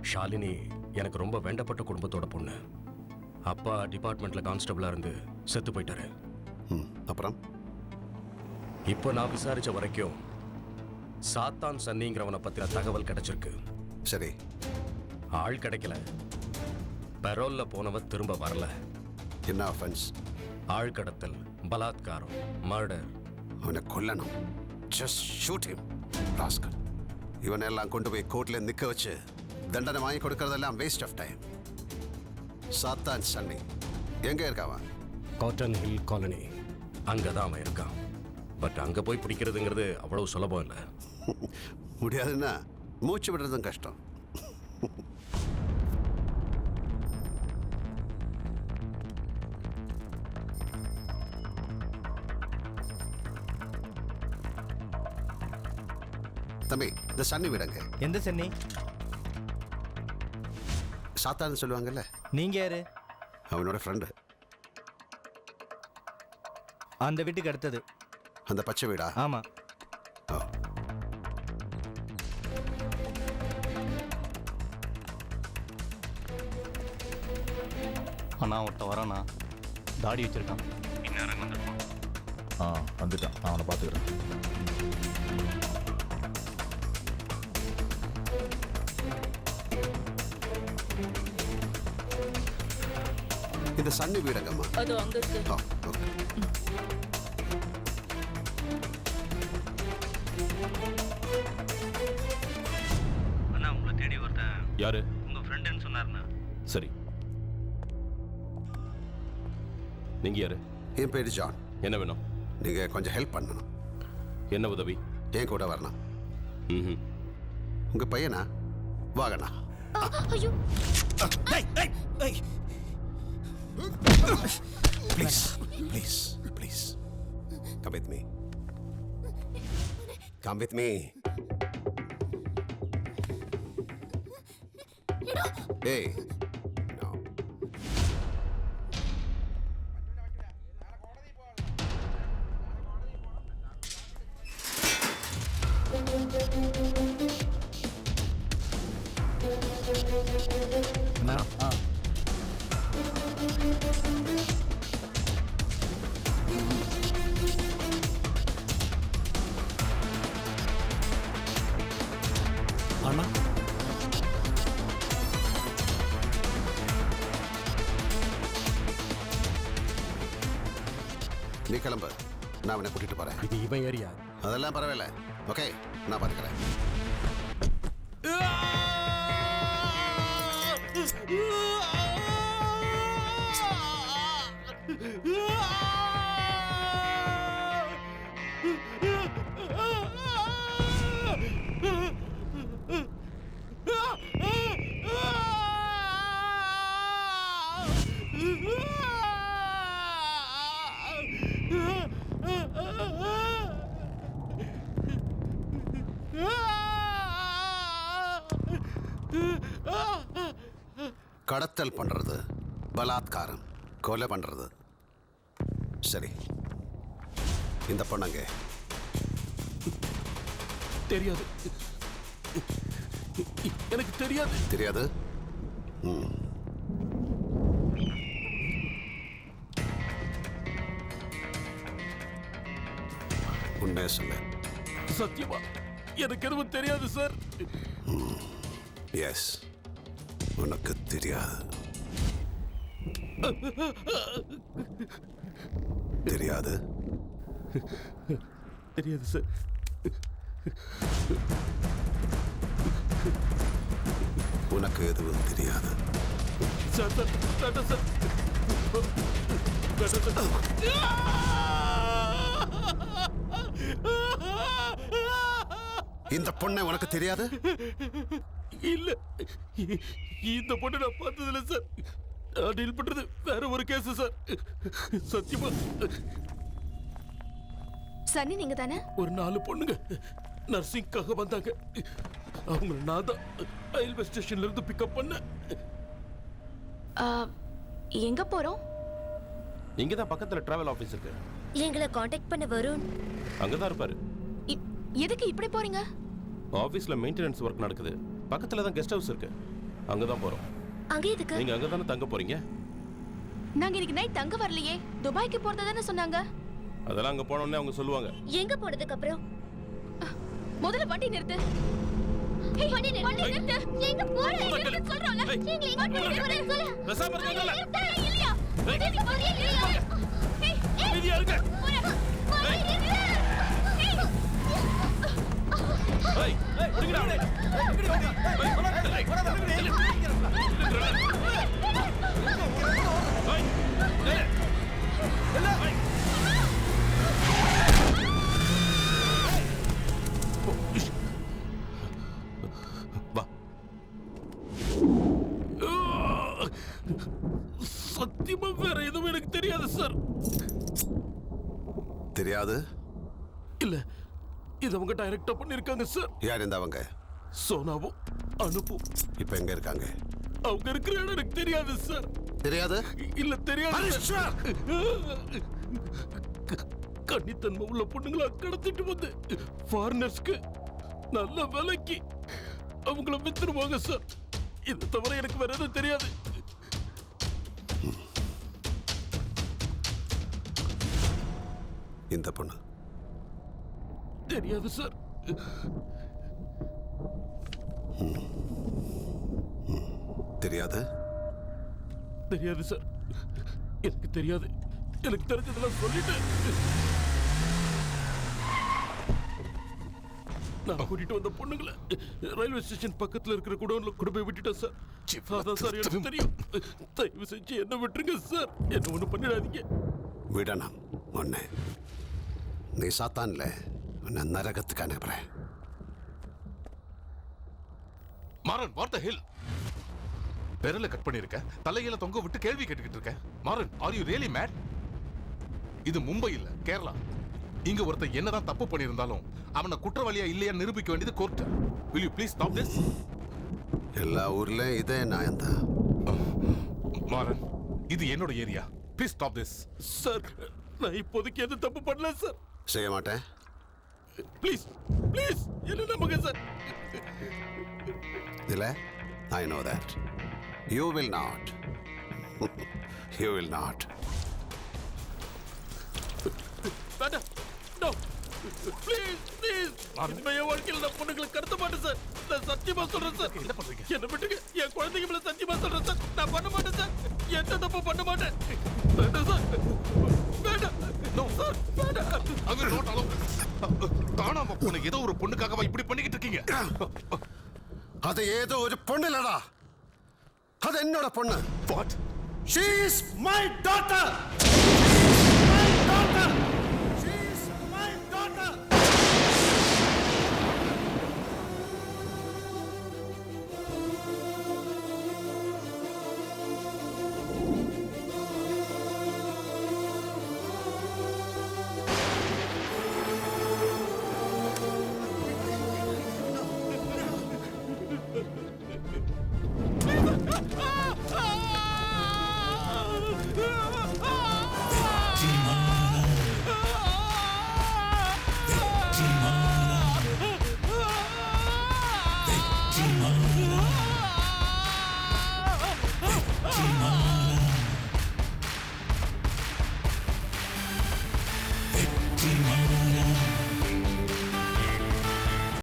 ஷாலினி எனக்கு ரொம்ப வேண்டப்பட்ட குடும்பத்தோட பொண்ணு. அப்பா டிபார்ட்மெண்ட்ல கான்ஸ்டபிளா இருந்து செத்து போயிட்டாரு. அப்புறம் இப்போ நான் விசாரிச்ச வரைக்கும் சாத்தான் சன்னிங்கிறவனை பத்தின தகவல் கிடைச்சிருக்கு. சரி, ஆள் கிடைக்கல. பெரோல்ல போனவ திரும்ப வரல. என்ன ஆஃபென்ஸ்? ஆள் கடத்தல், பலாத்காரம், மர்டர். அவனை கொல்லணும். Just shoot him rascal. இவனெல்லாம் கொண்டு போய் கோர்ட்ல நிற்க வச்சு தண்டனை வாங்கி கொடுக்கறதெல்லாம் வேஸ்ட் ஆஃப் டைம். சாத்தான் சன்னி எங்க இருக்காவன்? Cotton hill colony. அங்கதான் அவன் இருக்கான். பட் அங்க போய் பிடிக்கிறதுங்கிறது அவ்வளவு சுலபம் இல்லை. முடியாதுன்னா மூச்சு விடுறதும் கஷ்டம். தம்பி, இந்த சன்னி விடுங்க. எந்த சன்னி? சாத்தான்னு சொல்லுவாங்கல்ல. நீங்க யாரு? அவனோட ஃப்ரெண்டு. அந்த வீட்டுக்கு அடுத்தது. அந்த பச்சை வீடா? ஆமா. அண்ணா ஒருத்த வரானா, தாடி வச்சிருக்கான். இந்நேரம் வந்துருப்பான். வந்துட்டான். நான் அவனை பார்த்துக்கிறேன். இந்த சன்னி வீடங்கம்மா. அது அங்க இருக்கு. அண்ணா உங்களை தேடி ஒருத்தன். யாரு? உங்க ஃப்ரெண்டுன்னு சொன்னாருண்ணா. சரி, நீங்க யாரு? என் பேரு ஜான். என்ன வேணும்? நீங்க கொஞ்சம் ஹெல்ப் பண்ணணும். என்ன உதவி? என் கூட வரணும். ம். உங்க பையனா? வாங்கண்ணா. ஐயோ, please please please come with me. Come with me. ஏய், நோ. அண்ணா, நீ கிளம்பு, நான் அவனை கூட்டிட்டு போறேன். இது இவன் ஏரியா. அதெல்லாம் பரவாயில்ல. ஓகே, நான் பார்த்துக்கிறேன். கடத்தல் பண்றது, பலாத்காரம், கொலை பண்றது. சரி, இந்த பொண்ணுங்க தெரியாது. எனக்கு தெரியாது. தெரியாது? உண்மையை சொல்லு. சத்தியமா எனக்கு எதுவும் தெரியாது சார். எஸ், உனக்கு தெரியாது. தெரியாது? தெரியாது சார். உனக்கு எதுவும் தெரியாது. Sir sir Tata sir. இந்த பொண்ணை உனக்கு தெரியாது? இல்ல, இந்த பொண்ணு நான் பார்த்ததில்ல சார். நான் டீல் பண்றது வேற ஒரு கேஸ் சார். சத்தியமா. சன்னி நீங்க தானே? ஒரு 4 பொண்ணுங்க நர்சிங்காக வந்தாங்க. அவங்க நான் தான் ரயில்வே ஸ்டேஷன்ல இருந்து பிக்கப் பண்ணேன். எங்க போறோம்? இங்க தான் பக்கத்துல டிராவல் ஆபீஸ் இருக்கு. எங்களை காண்டாக்ட் பண்ண வருண் அங்கதான் இருப்பாரு. எதுக்கு இப்படி போறீங்க? ஆபீஸ்ல மெயின்டெனன்ஸ் ஒர்க் நடக்குது. பக்கத்துல தான் கெஸ்ட் ஹவுஸ் இருக்கு. அங்கதான் போறோம். அங்க எதுக்கு? நீங்க அங்கதானே தங்க போறீங்க? நாங்க இன்னைக்கு நைட் தங்க வரலையே, துபாய்க்கு போறதா தானே சொன்னாங்க. அதெல்லாம் அங்க போன உடனே அவங்க சொல்லுவாங்க. எங்க போனதுக்கு அப்புறம்? முதல்ல வண்டி நிறுத்து. ஏய், வண்டி நிறுத்து. எங்க போற? நிறுத்து சொல்றோம்ல. நீங்க வண்டி நிறுத்து. பேசாம இருக்கீங்களா? இல்லையா? நீங்க போறியா இல்லையா? ஏய், அமைதியா இருங்க. ஏய், ஒடுங்கடா. வா. சத்தியமா வேற எதுவும் எனக்கு தெரியாது சார். தெரியாது? இல்ல, இது அவங்க டைரக்டா பண்ணிருக்காங்க சார். யார் இந்த அவங்க? சோனாவும் அனுப்பும். இப்ப எங்க இருக்காங்க? அவங்க இருக்கிற இடம் எனக்கு தெரியாது சார். தெரியாது? இல்ல தெரியாது சார். கன்னித்தன்மை உள்ள பொண்ணுங்களா கடத்திட்டு வந்து ஃபாரினர்ஸ்க்கு நல்ல விலைக்கு அவங்கள வித்துருவாங்க சார். இது தவிர எனக்கு வேற எதுவும் தெரியாது. இந்த பொண்ணு தெரியாது சார். தெரியாது? தெரியாது சார். எனக்கு தெரியாது. எனக்கு தெரிஞ்சதெல்லாம் சொல்லிட்டு நான் கூட்டிட்டு வந்த பொண்ணுங்களை ரயில்வே ஸ்டேஷன் பக்கத்துல இருக்கிற குடோன்ல கொண்டு போய் விட்டுட்டேன் சார். அதான் சார் எனக்கு தெரியும். தயவு செஞ்சு என்ன விட்டுருங்க சார். என்ன ஒண்ணு பண்ணிடாதீங்க. விடணும் ஒண்ணு. நீ சாத்தான்ல உன்னை நரகத்துக்கு அனுப்புறேன். மாறன், வாட் தி ஹெல்? விரல கட் பண்ணிருக்க, தலையில தொங்க விட்டு கேள்வி கேட்டுக்கிட்டு இருக்க. Maran, are you really mat? இது மும்பை இல்ல, கேரளா. இங்க ஒருத்தன் என்னதான் தப்பு பண்ணியிருந்தாலும் அவனை குற்றவாளியா இல்லையா நிரூபிக்க வேண்டியது court. will you please stop this? எல்லா ஊர்லயும் இதே நான் தான். மாறன், இது என்னோட area. Please stop this. Sir, நான் இப்போதைக்கு எந்த தப்பு பண்ணல சார். செய்ய மாட்டேன். ப்ளீஸ் ப்ளீஸ் என்ன நம்புங்க சார். இல்ல, I know that. You will not. You will not. வேண்டாம். நோ. Please please. இனிமே என் வாழ்க்கையில் நான் பொண்ணுங்களை கடத்த மாட்டேன் சார். நான் சத்தியமா சொல்றேன் சார். என்ன பண்றீங்க? என்ன விட்டுங்க. என் குழந்தைங்க மேல சத்தியமா சொல்றேன் சார். நான் பண்ண மாட்டேன் சார். எந்த தப்பு பண்ண மாட்டேன். வேண்டாம் சார். வேண்டாம். நோ சார், வேண்டாம். அங்க நோட் அளவு. காணாம போன ஏதோ ஒரு பொண்ணுக்காகவா இப்படி பண்ணிக்கிட்டு இருக்கீங்க? அது ஏதோ ஒரு பொண்ணு இல்லடா. அது என்னோட பொண்ணு. What? She is my daughter. My daughter. She is my daughter. Ah!